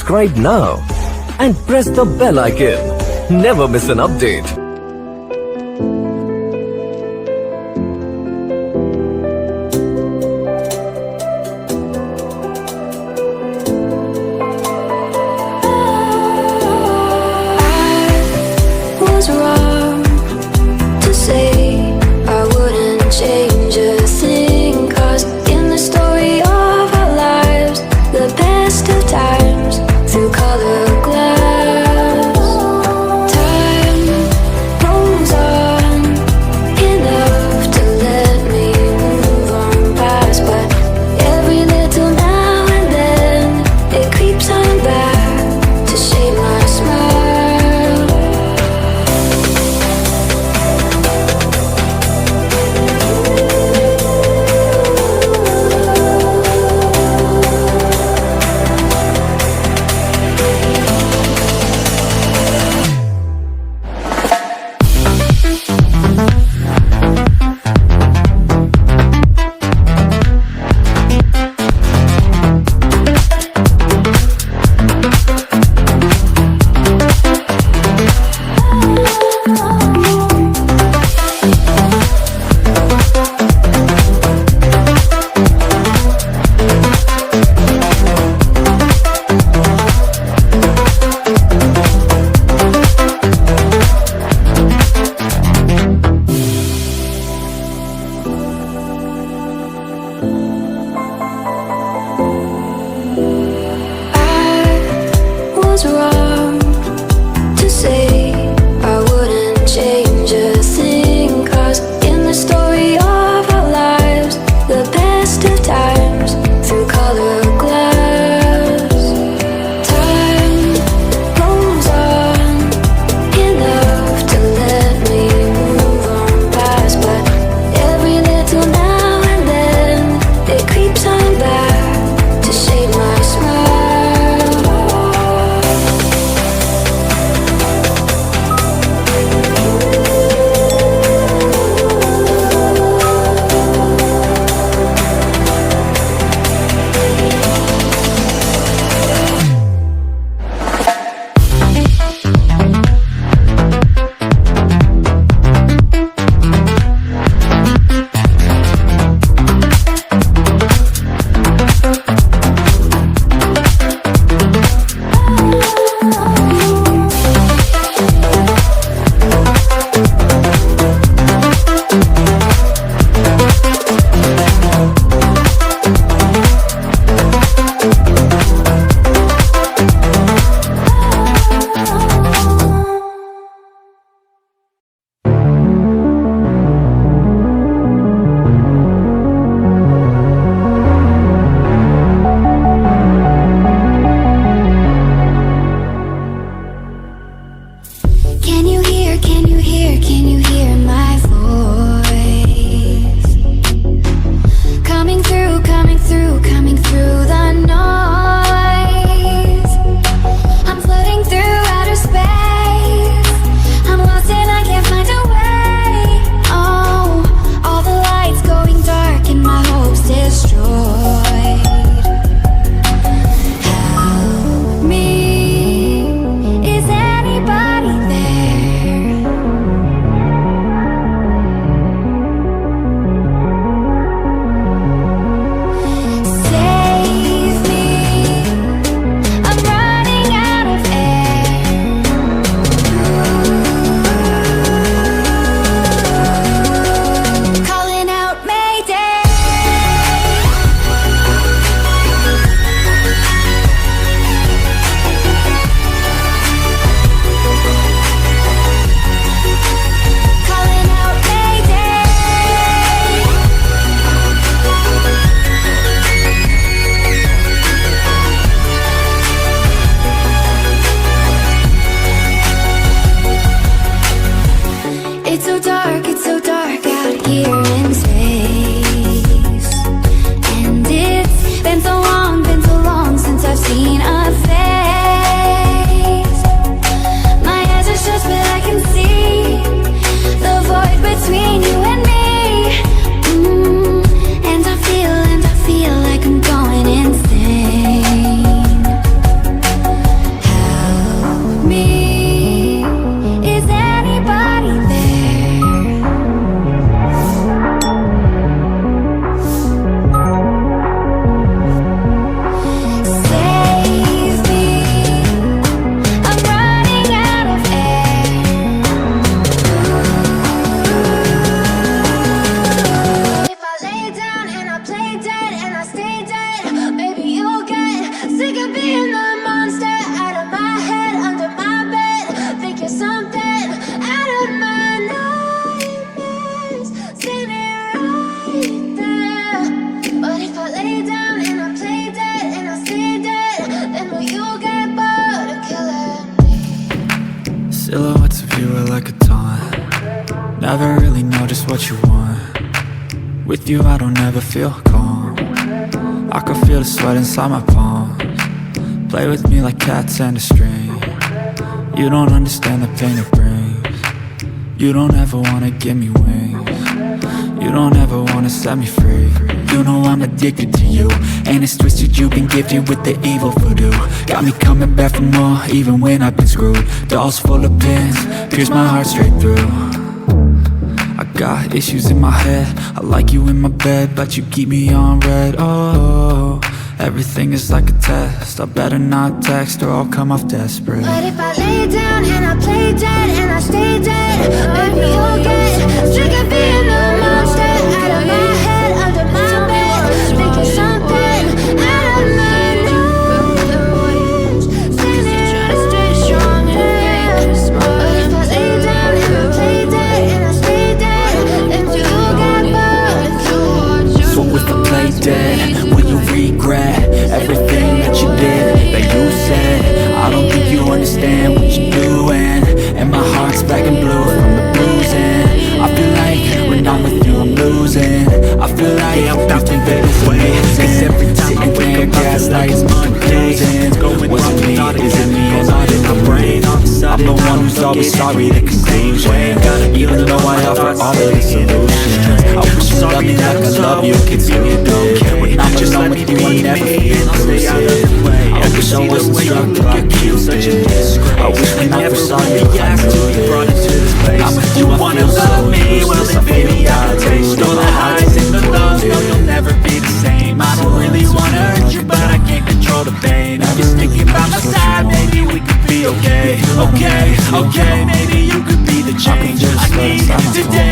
subscribe now and press the bell icon. Never miss an update. Was wrong to say I wouldn't change a thing, 'cause in the story of our lives, the best of times through color glass, time moves on enough to let me move on past, but every little now and then it creeps on back to shape my smile. Silhouettes of you are like a taunt. Never really know just what you want. With you I don't ever feel calm. I can feel the sweat inside my palms. Play with me like cats and a string. You don't understand the pain it brings. You don't ever wanna give me wings. You don't ever wanna set me free. You know I'm addicted to you, and it's twisted, you've been gifted with the evil voodoo. Got me coming back for more, even when I've been screwed. Dolls full of pins, pierce my heart straight through. I got issues in my head, I like you in my bed, but you keep me on red. Oh, everything is like a test, I better not text or I'll come off desperate. But if I lay down and I play dead and I stay dead, maybe you'll get sick of being the monster out of my head, under my bed, thinking something out of my nose. Standing trying to stay strong and fake smart. But if I lay down and I play dead and I stay dead, then you'll get bored. So if I play dead, will you regret everything that you did, that you said? I don't think you understand what you're doing, and my heart's black and blue from the bruising. I feel like when I'm with you I'm losing. I feel like you think that it's amazing. Every time I wake up I feel like it's confusing. Was it me? Is it me? Am I in my brain? I'm the one who's always sorry, the conclusion. Even though I offer all of the solutions, I wish you loved me like I love you, could do it. When I'm alone with you I never feel lucid. I wish I wasn't struck by Cupid. I wish when I first saw you I knew it. I'm with you, I feel so useless, I feel validation. All the highs and the lows, no, you'll never be the same. I don't really wanna hurt you, but I can't control the pain. I'm just thinking by my side, maybe we could be okay. Okay, okay, maybe you could be the change I need today.